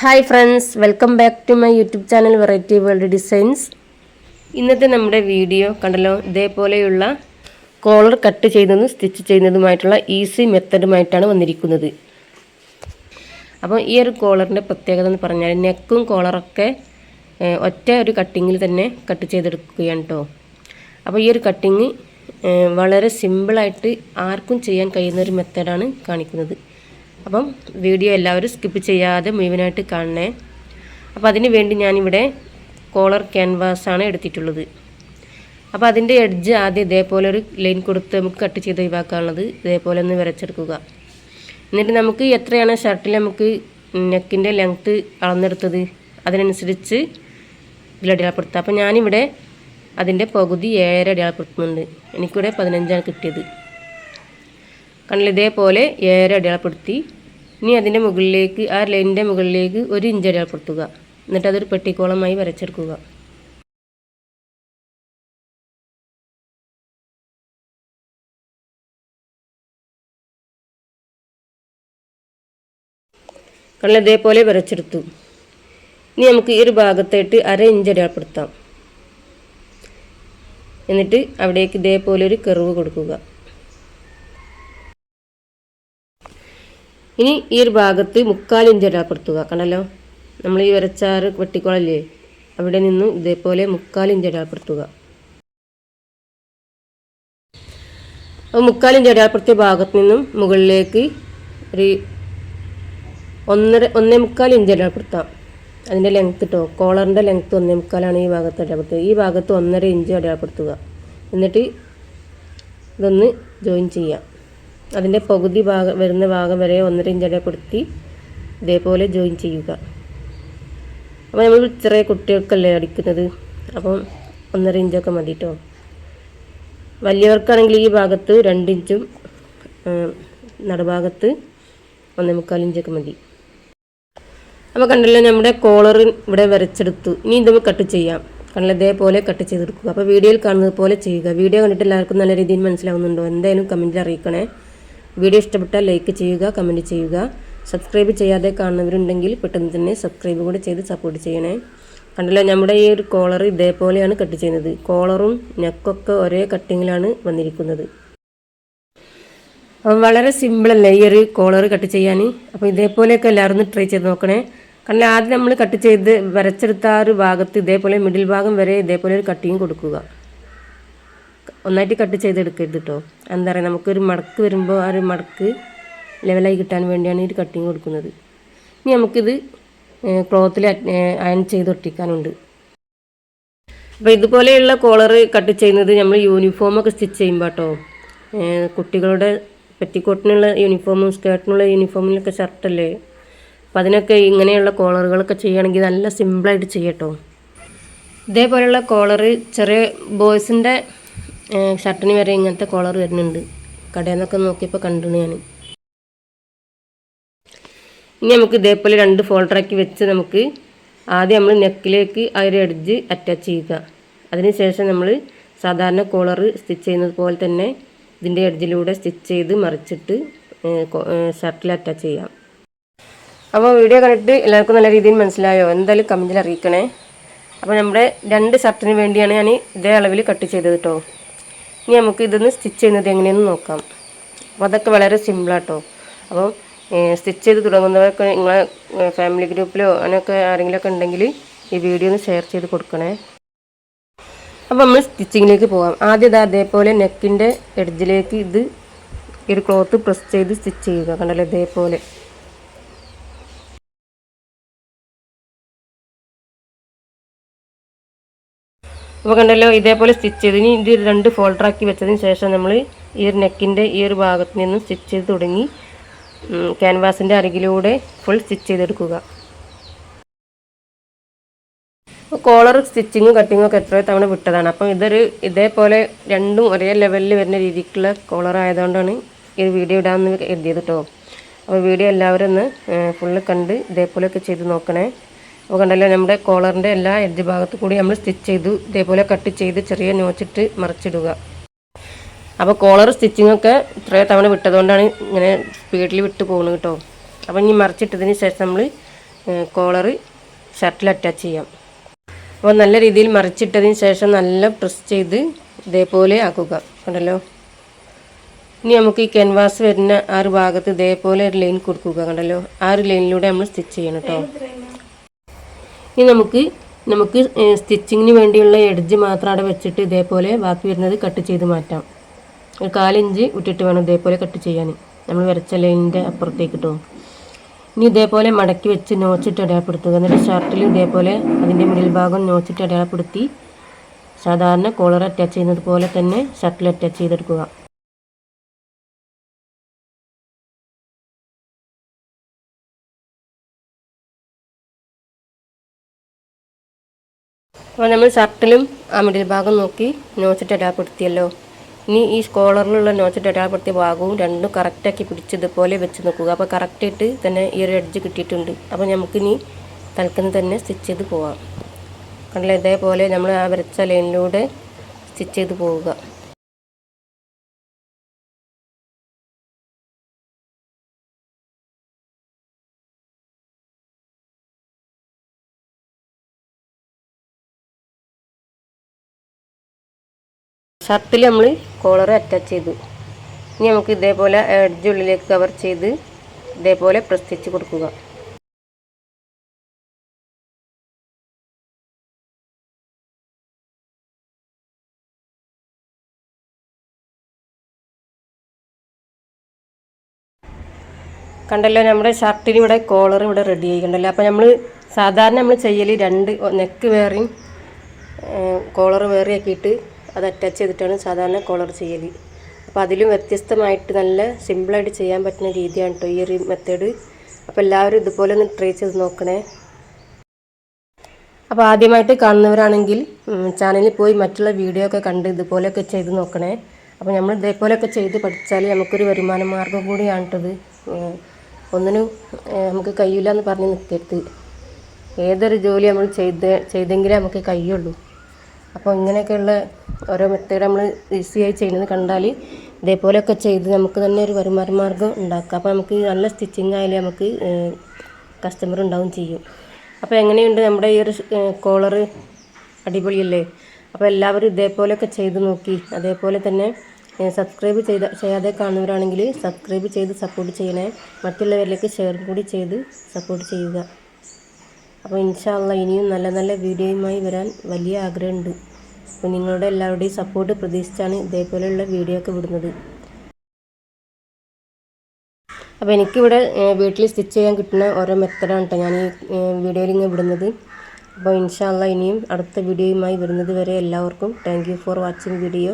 Hi friends, welcome back to my YouTube channel variety world designs. ഇന്നത്തെ നമ്മുടെ video കണ്ടല്ലോ, ഇതേപോലെയുള്ള കോളർ കട്ട് ചെയ്യുന്നതും സ്റ്റിച്ച് ചെയ്യുന്നതുമായിട്ടുള്ള ഈസി മെത്തഡുമായിട്ടാണ് വന്നിരിക്കുന്നത്. അപ്പോൾ ഈ ഒരു കോളറിൻ്റെ പ്രത്യേകത എന്ന് പറഞ്ഞാൽ നെക്കും കോളറൊക്കെ ഒറ്റ ഒരു കട്ടിങ്ങിൽ തന്നെ കട്ട് ചെയ്തെടുക്കുകയാണ് കേട്ടോ. അപ്പോൾ ഈ ഒരു കട്ടിങ് വളരെ സിമ്പിളായിട്ട് ആർക്കും ചെയ്യാൻ കഴിയുന്ന ഒരു മെത്തഡാണ് കാണിക്കുന്നത്. അപ്പം വീഡിയോ എല്ലാവരും സ്കിപ്പ് ചെയ്യാതെ മുഴുവനായിട്ട് കാണണേ. അപ്പോൾ അതിന് വേണ്ടി ഞാനിവിടെ കോളർ ക്യാൻവാസാണ് എടുത്തിട്ടുള്ളത്. അപ്പോൾ അതിൻ്റെ എഡ്ജ് ആദ്യം ഇതേപോലെ ഒരു ലൈൻ കൊടുത്ത് നമുക്ക് കട്ട് ചെയ്ത് ഒഴിവാക്കാനുള്ളത് ഇതേപോലെ ഒന്ന് വരച്ചെടുക്കുക. എന്നിട്ട് നമുക്ക് എത്രയാണ് ഷർട്ടിൽ നമുക്ക് നെക്കിൻ്റെ ലെങ്ത്ത് അളന്നെടുത്തത് അതിനനുസരിച്ച് ഇതിൽ അടയാളപ്പെടുത്തുക. അപ്പോൾ ഞാനിവിടെ അതിൻ്റെ പകുതി 7 അടയാളപ്പെടുത്തുന്നുണ്ട്. എനിക്കിവിടെ 15ആണ് കിട്ടിയത്. കണ്ടില്ല, ഇതേപോലെ 7 അടയാളപ്പെടുത്തി. ഇനി അതിൻ്റെ മുകളിലേക്ക് ആ ലൈനിൻ്റെ മുകളിലേക്ക് 1 ഇഞ്ച് അടയാളപ്പെടുത്തുക. എന്നിട്ട് അതൊരു പെട്ടിക്കോളമായി വരച്ചെടുക്കുക. കണ്ടില്ല, ഇതേപോലെ വരച്ചെടുത്തു. ഇനി നമുക്ക് ഈ ഒരു ഭാഗത്തായിട്ട് 1/2 ഇഞ്ച് അടയാളപ്പെടുത്താം. എന്നിട്ട് അവിടേക്ക് ഇതേപോലെ ഒരു കർവ് കൊടുക്കുക. ഇനി ഈ ഒരു ഭാഗത്ത് 3/4 ഇഞ്ച് അടയാളപ്പെടുത്തുക. കണ്ടല്ലോ, നമ്മൾ ഈ വരച്ചാറ് വെട്ടിക്കോളല്ലേ, അവിടെ നിന്നും ഇതേപോലെ 3/4 ഇഞ്ച് അടയാളപ്പെടുത്തുക. അപ്പോൾ 3/4 ഇഞ്ച് അടയാളപ്പെടുത്തിയ ഭാഗത്ത് നിന്നും മുകളിലേക്ക് ഒരു 1.25 ഇഞ്ച് അടയാളപ്പെടുത്താം. അതിൻ്റെ ലെങ്ത്ത് കേട്ടോ, കോളറിൻ്റെ ലെങ്ത്ത് 1.25 ഈ ഭാഗത്ത് അടയാളപ്പെടുത്തുക. ഈ ഭാഗത്ത് 1.5 ഇഞ്ച് അടയാളപ്പെടുത്തുക. എന്നിട്ട് ഇതൊന്ന് ജോയിൻ ചെയ്യാം. അതിൻ്റെ പകുതി വരുന്ന ഭാഗം വരെ 1.5 ഇഞ്ച് അടയാളപ്പെടുത്തി ഇതേപോലെ ജോയിൻ ചെയ്യുക. അപ്പോൾ നമ്മൾ ചെറിയ കുട്ടികൾക്കല്ലേ അടിക്കുന്നത്, അപ്പം 1.5 ഇഞ്ചൊക്കെ മതി കേട്ടോ. വലിയവർക്കാണെങ്കിൽ ഈ ഭാഗത്ത് 2 ഇഞ്ചും നടുഭാഗത്ത് 1.25 ഇഞ്ചൊക്കെ മതി. അപ്പോൾ കണ്ടല്ലോ, നമ്മുടെ കോളർ ഇവിടെ വരച്ചെടുത്തു. ഇനി ഇത് കട്ട് ചെയ്യാം. കണ്ടല്ലോ, ഇതേപോലെ കട്ട് ചെയ്തെടുക്കുക. അപ്പോൾ വീഡിയോയിൽ കാണുന്നത് പോലെ ചെയ്യുക. വീഡിയോ കണ്ടിട്ട് എല്ലാവർക്കും നല്ല രീതിയിൽ മനസ്സിലാവുന്നുണ്ടോ? എന്തായാലും കമൻറ്റിൽ അറിയിക്കണേ. വീഡിയോ ഇഷ്ടപ്പെട്ടാൽ ലൈക്ക് ചെയ്യുക, കമൻറ്റ് ചെയ്യുക. സബ്സ്ക്രൈബ് ചെയ്യാതെ കാണുന്നവരുണ്ടെങ്കിൽ പെട്ടെന്ന് തന്നെ സബ്സ്ക്രൈബ് കൂടെ ചെയ്ത് സപ്പോർട്ട് ചെയ്യണേ. കണ്ടല്ലോ, നമ്മുടെ ഈ ഒരു കോളർ ഇതേപോലെയാണ് കട്ട് ചെയ്യുന്നത്. കോളറും നെക്കൊക്കെ ഒരേ കട്ടിങ്ങിലാണ് വന്നിരിക്കുന്നത്. അപ്പം വളരെ സിമ്പിളല്ലേ ഈ ഒരു കോളർ കട്ട് ചെയ്യാൻ. അപ്പോൾ ഇതേപോലെയൊക്കെ എല്ലാവരും ഒന്ന് ട്രൈ ചെയ്ത് നോക്കണേ. കാരണം ആദ്യം നമ്മൾ കട്ട് ചെയ്ത് വരച്ചെടുത്ത ആ ഒരു ഭാഗത്ത് ഇതേപോലെ മിഡിൽ ഭാഗം വരെ ഇതേപോലെ ഒരു കട്ടിങ് കൊടുക്കുക. ഒന്നായിട്ട് കട്ട് ചെയ്തെടുക്കരുത് കേട്ടോ. എന്താ പറയുക, നമുക്കൊരു മടക്ക് വരുമ്പോൾ ആ ഒരു മടക്ക് ലെവലായി കിട്ടാൻ വേണ്ടിയാണ് ഈ കട്ടിങ് കൊടുക്കുന്നത്. ഇനി നമുക്കിത് ക്ലോത്തിൽ അയൺ ചെയ്ത് ഒട്ടിക്കാനുണ്ട്. അപ്പോൾ ഇതുപോലെയുള്ള കോളർ കട്ട് ചെയ്യുന്നത് നമ്മൾ യൂണിഫോമൊക്കെ സ്റ്റിച്ച് ചെയ്യുമ്പോൾ കേട്ടോ. കുട്ടികളുടെ പെറ്റിക്കോട്ടിനുള്ള യൂണിഫോമും സ്കേർട്ടിനുള്ള യൂണിഫോമിലൊക്കെ ഷർട്ടല്ലേ, അപ്പോൾ അതിനൊക്കെ ഇങ്ങനെയുള്ള കോളറുകളൊക്കെ ചെയ്യുകയാണെങ്കിൽ നല്ല സിമ്പിളായിട്ട് ചെയ്യട്ടോ. ഇതേപോലെയുള്ള കോളർ ചെറിയ ബോയ്സിൻ്റെ ഷർട്ടിന് വരെ ഇങ്ങനത്തെ കോളർ വരുന്നുണ്ട്. കടയിൽ നിന്നൊക്കെ നോക്കിയപ്പോൾ കണ്ടു ഞാൻ. ഇനി നമുക്ക് ഇതേപോലെ 2 ഫോൾഡറാക്കി വെച്ച് നമുക്ക് ആദ്യം നമ്മൾ നെക്കിലേക്ക് ആ ഒരു എഡ്ജ് അറ്റാച്ച് ചെയ്യുക. അതിനുശേഷം നമ്മൾ സാധാരണ കോളർ സ്റ്റിച്ച് ചെയ്യുന്നത് പോലെ തന്നെ ഇതിൻ്റെ എഡ്ജിലൂടെ സ്റ്റിച്ച് ചെയ്ത് മറിച്ചിട്ട് ഷർട്ടിൽ അറ്റാച്ച് ചെയ്യാം. അപ്പോൾ വീഡിയോ കണ്ടിട്ട് എല്ലാവർക്കും നല്ല രീതിയിൽ മനസ്സിലായോ? എന്തായാലും കമൻറ്റിൽ അറിയിക്കണേ. അപ്പോൾ നമ്മുടെ 2 ഷർട്ടിന് വേണ്ടിയാണ് ഞാൻ ഇതേ അളവിൽ കട്ട് ചെയ്തത് കേട്ടോ. ഇനി നമുക്ക് ഇതൊന്ന് സ്റ്റിച്ച് ചെയ്യുന്നത് എങ്ങനെയെന്ന് നോക്കാം. അപ്പോൾ അതൊക്കെ വളരെ സിമ്പിളാട്ടോ. അപ്പോൾ സ്റ്റിച്ച് ചെയ്ത് തുടങ്ങുന്നവരൊക്കെ നിങ്ങളെ ഫാമിലി ഗ്രൂപ്പിലോ അങ്ങനെയൊക്കെ ആരെങ്കിലുമൊക്കെ ഉണ്ടെങ്കിൽ ഈ വീഡിയോ ഒന്ന് ഷെയർ ചെയ്ത് കൊടുക്കണേ. അപ്പോൾ നമ്മൾ സ്റ്റിച്ചിങ്ങിലേക്ക് പോകാം. ആദ്യം അതേപോലെ നെക്കിൻ്റെ എഡ്ജിലേക്ക് ഇത് ഈ ഒരു ക്ലോത്ത് പ്രസ് ചെയ്ത് സ്റ്റിച്ച് ചെയ്യുക. കണ്ടല്ലോ, ഇതേപോലെ. അപ്പോൾ കണ്ടല്ലോ, ഇതേപോലെ സ്റ്റിച്ച് ചെയ്ത് ഇനി ഇത് 2 ഫോൾഡറാക്കി വെച്ചതിന് ശേഷം നമ്മൾ ഈ ഒരു നെക്കിൻ്റെ ഈ ഒരു ഭാഗത്ത് നിന്നും സ്റ്റിച്ച് ചെയ്ത് തുടങ്ങി ക്യാൻവാസിൻ്റെ അരികിലൂടെ ഫുൾ സ്റ്റിച്ച് ചെയ്തെടുക്കുക. കോളർ സ്റ്റിച്ചിങ്ങും കട്ടിങ്ങും ഒക്കെ എത്രയോ തവണ വിട്ടതാണ്. അപ്പം ഇതേപോലെ രണ്ടും ഒരേ ലെവലിൽ വരുന്ന രീതിക്കുള്ള കോളർ ആയതുകൊണ്ടാണ് ഈ വീഡിയോ ഇടാമെന്ന് കരുതിയത് കേട്ടോ. അപ്പോൾ വീഡിയോ എല്ലാവരും ഒന്ന് ഫുള്ള് കണ്ട് ഇതേപോലെയൊക്കെ ചെയ്ത് നോക്കണേ. അപ്പോൾ കണ്ടല്ലോ, നമ്മുടെ കോളറിൻ്റെ എല്ലാ എഡ്ജ് ഭാഗത്തു കൂടി നമ്മൾ സ്റ്റിച്ച് ചെയ്തു. ഇതേപോലെ കട്ട് ചെയ്ത് ചെറിയ നോച്ചിട്ട് മറിച്ചിടുക. അപ്പോൾ കോളർ സ്റ്റിച്ചിങ്ങൊക്കെ ഇത്രയോ തവണ വിട്ടതുകൊണ്ടാണ് ഇങ്ങനെ സ്പീഡിൽ വിട്ട് പോകുന്നത് കേട്ടോ. അപ്പോൾ ഇനി മറിച്ചിട്ടതിന് ശേഷം നമ്മൾ കോളർ ഷർട്ടിൽ അറ്റാച്ച് ചെയ്യാം. അപ്പോൾ നല്ല രീതിയിൽ മറിച്ചിട്ടതിന് ശേഷം നല്ല പ്രസ് ചെയ്ത് ഇതേപോലെ ആക്കുക. കണ്ടല്ലോ. ഇനി നമുക്ക് ഈ ക്യാൻവാസ് വരുന്ന ആ ഒരു ഭാഗത്ത് ഇതേപോലെ ഒരു ലൈൻ കൊടുക്കുക. കണ്ടല്ലോ. ആ ഒരു ലൈനിലൂടെ നമ്മൾ സ്റ്റിച്ച് ചെയ്യണം കേട്ടോ. ഇനി നമുക്ക് സ്റ്റിച്ചിങ്ങിന് വേണ്ടിയുള്ള എഡ്ജ് മാത്രം അവിടെ വെച്ചിട്ട് ഇതേപോലെ ബാക്കി വരുന്നത് കട്ട് ചെയ്ത് മാറ്റാം. ഒരു 1/4 ഇഞ്ച് വിട്ടിട്ട് വേണം ഇതേപോലെ കട്ട് ചെയ്യാൻ, നമ്മൾ വരച്ച ലൈനിൻ്റെ അപ്പുറത്തേക്ക് കേട്ടോ. ഇനി ഇതേപോലെ മടക്കി വെച്ച് നോച്ചിട്ട് അടയാളപ്പെടുത്തുക. എന്നിട്ട് ഷർട്ടിൽ ഇതേപോലെ അതിൻ്റെ മുകൾ ഭാഗം നോച്ചിട്ട് അടയാളപ്പെടുത്തി സാധാരണ കോളർ അറ്റാച്ച് ചെയ്യുന്നത് പോലെ തന്നെ ഷർട്ടിൽ അറ്റാച്ച് ചെയ്തെടുക്കുക. അപ്പോൾ നമ്മൾ ഷർട്ടിലും ആ മിഡിൽ ഭാഗം നോക്കി നോച്ചിട്ട് അടയാളപ്പെടുത്തിയല്ലോ. ഇനി ഈ കോളറിലുള്ള നോച്ചിട്ട് അടയാളപ്പെടുത്തിയ ഭാഗവും രണ്ടും കറക്റ്റാക്കി പിടിച്ച് ഇതുപോലെ വെച്ച് നോക്കുക. അപ്പോൾ കറക്റ്റായിട്ട് തന്നെ ഈ ഒരു എഡ്ജ് കിട്ടിയിട്ടുണ്ട്. അപ്പോൾ നമുക്കിനി തൽക്കുന്ന തന്നെ സ്റ്റിച്ച് ചെയ്ത് പോവാം. കണ്ടില്ല, ഇതേപോലെ നമ്മൾ ആ വരച്ച ലൈനിലൂടെ സ്റ്റിച്ച് ചെയ്ത് പോവുക. ഷർട്ടിൽ നമ്മൾ കോളർ അറ്റാച്ച് ചെയ്തു. ഇനി നമുക്ക് ഇതേപോലെ എഡ്ജ് ഉള്ളിലേക്ക് കവർ ചെയ്ത് ഇതേപോലെ പ്രസ് സ്റ്റിച്ച് കൊടുക്കുക. കണ്ടല്ലോ, നമ്മുടെ ഷർട്ടിന് ഇവിടെ കോളർ ഇവിടെ റെഡി ആയി. കണ്ടല്ലോ. അപ്പോൾ സാധാരണ നമ്മൾ ചെയ്യൽ 2 നെക്ക് വേറെയും കോളർ വേറെ ആക്കിയിട്ട് അത് അറ്റാച്ച് ചെയ്തിട്ടാണ് സാധാരണ കോളർ ചെയ്യൽ. അപ്പോൾ അതിലും വ്യത്യസ്തമായിട്ട് നല്ല സിമ്പിളായിട്ട് ചെയ്യാൻ പറ്റുന്ന രീതിയാണ് കേട്ടോ ഈ ഒരു മെത്തേഡ്. അപ്പോൾ എല്ലാവരും ഇതുപോലെ ഒന്ന് ട്രൈ ചെയ്ത് നോക്കണേ. അപ്പോൾ ആദ്യമായിട്ട് കാണുന്നവരാണെങ്കിൽ ചാനലിൽ പോയി മറ്റുള്ള വീഡിയോ ഒക്കെ കണ്ട് ഇതുപോലെയൊക്കെ ചെയ്ത് നോക്കണേ. അപ്പോൾ നമ്മൾ ഇതേപോലെയൊക്കെ ചെയ്ത് പഠിച്ചാൽ നമുക്കൊരു വരുമാന മാർഗ്ഗം കൂടിയാണ് കേട്ടത്. ഒന്നിനും നമുക്ക് കഴിയില്ല എന്ന് പറഞ്ഞ് നിൽക്കരുത്. ഏതൊരു ജോലി നമ്മൾ ചെയ്തെങ്കിലേ നമുക്ക് കഴിയുള്ളൂ. അപ്പോൾ ഇങ്ങനെയൊക്കെയുള്ള ഓരോ മെത്തേഡ് നമ്മൾ ഈസിയായി ചെയ്യുന്നത് കണ്ടാൽ ഇതേപോലെയൊക്കെ ചെയ്ത് നമുക്ക് തന്നെ ഒരു വരുമാന മാർഗ്ഗം ഉണ്ടാക്കാം. അപ്പോൾ നമുക്ക് നല്ല സ്റ്റിച്ചിങ് ആയാലും നമുക്ക് കസ്റ്റമർ ഉണ്ടാവും ചെയ്യും. അപ്പോൾ എങ്ങനെയുണ്ട് നമ്മുടെ ഈ ഒരു കോളർ? അടിപൊളിയല്ലേ? അപ്പോൾ എല്ലാവരും ഇതേപോലെയൊക്കെ ചെയ്ത് നോക്കി. അതേപോലെ തന്നെ സബ്സ്ക്രൈബ് ചെയ്യാതെ കാണുന്നവരാണെങ്കിൽ സബ്സ്ക്രൈബ് ചെയ്ത് സപ്പോർട്ട് ചെയ്യണേ. മറ്റുള്ളവരിലേക്ക് ഷെയർ കൂടി ചെയ്ത് സപ്പോർട്ട് ചെയ്യുക. അപ്പോൾ ഇൻഷാ അള്ളാ ഇനിയും നല്ല നല്ല വീഡിയോയുമായി വരാൻ വലിയ ആഗ്രഹമുണ്ട്. അപ്പോൾ നിങ്ങളുടെ എല്ലാവരുടെയും സപ്പോർട്ട് പ്രതീക്ഷിച്ചാണ് ഇതേപോലെയുള്ള വീഡിയോ ഒക്കെ വിടുന്നത്. അപ്പോൾ എനിക്കിവിടെ വീട്ടിൽ സ്റ്റിച്ച് ചെയ്യാൻ കിട്ടുന്ന ഓരോ മെത്തഡാണ് കേട്ടോ ഞാൻ ഈ വീഡിയോയിൽ ഇങ്ങനെ വിടുന്നത്. അപ്പോൾ ഇൻഷാ അള്ളാ ഇനിയും അടുത്ത വീഡിയോയുമായി വരുന്നത് വരെ എല്ലാവർക്കും thank you for watching video.